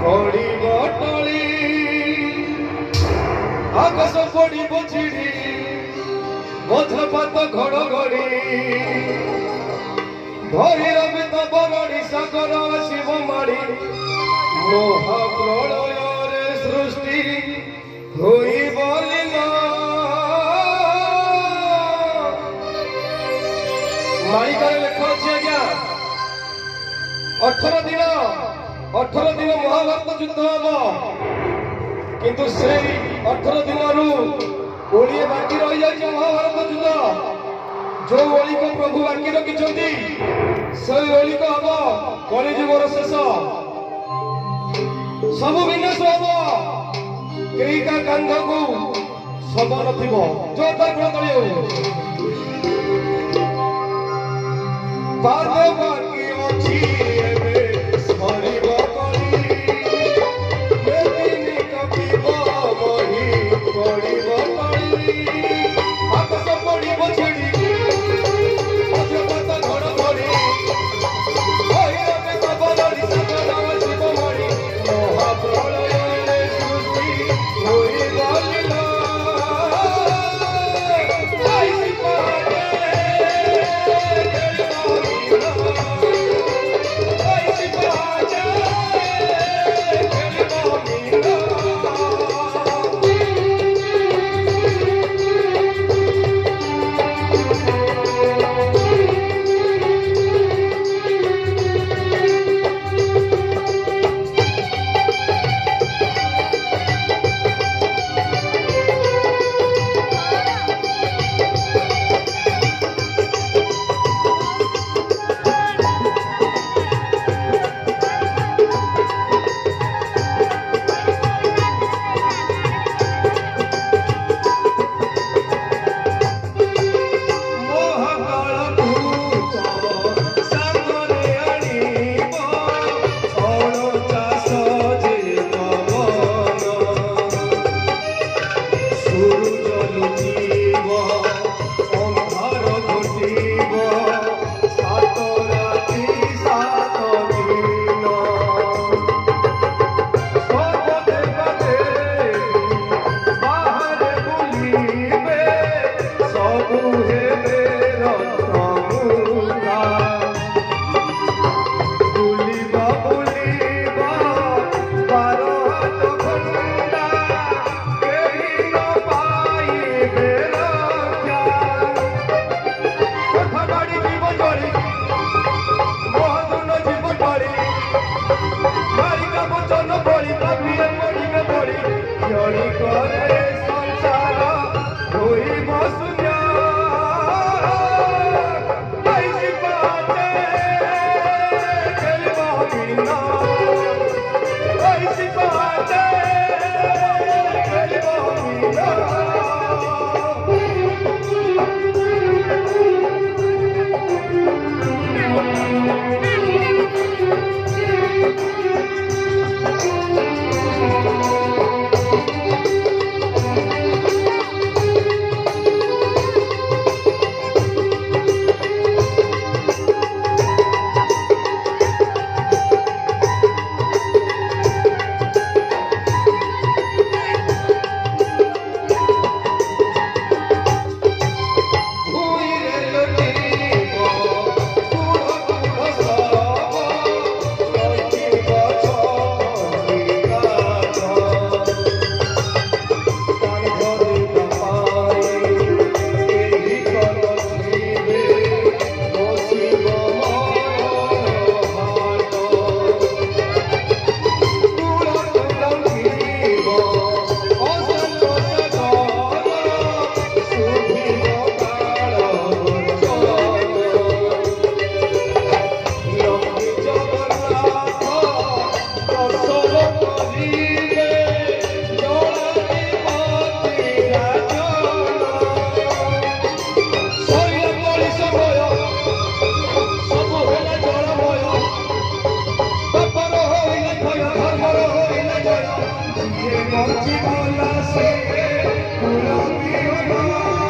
পড়িব trolley আকাশ পড়িব ছিড়ি বজ্রপাত ঘড়ঘড়ি ভৈরবী তব রড়ি সাগর শিব মাড়ি মহাপ্রলয়রে সৃষ্টি হইব লীলা মালিকার লেখা আছে আজ্ঞা 18 দিন মহাভারত যুদ্ধ হব কিন্তু সেই 18 দিনରୁ ओलिए बाकी रही जाए महाभारत युद्ध जो ओली को प्रभु बाकी रखिंट से ओली को हम कलिजुगर शेष सब विनाश हम कई का कांध को सब नथिब जोरदार गुण तली बाकी अच्छी जीवन से पूरा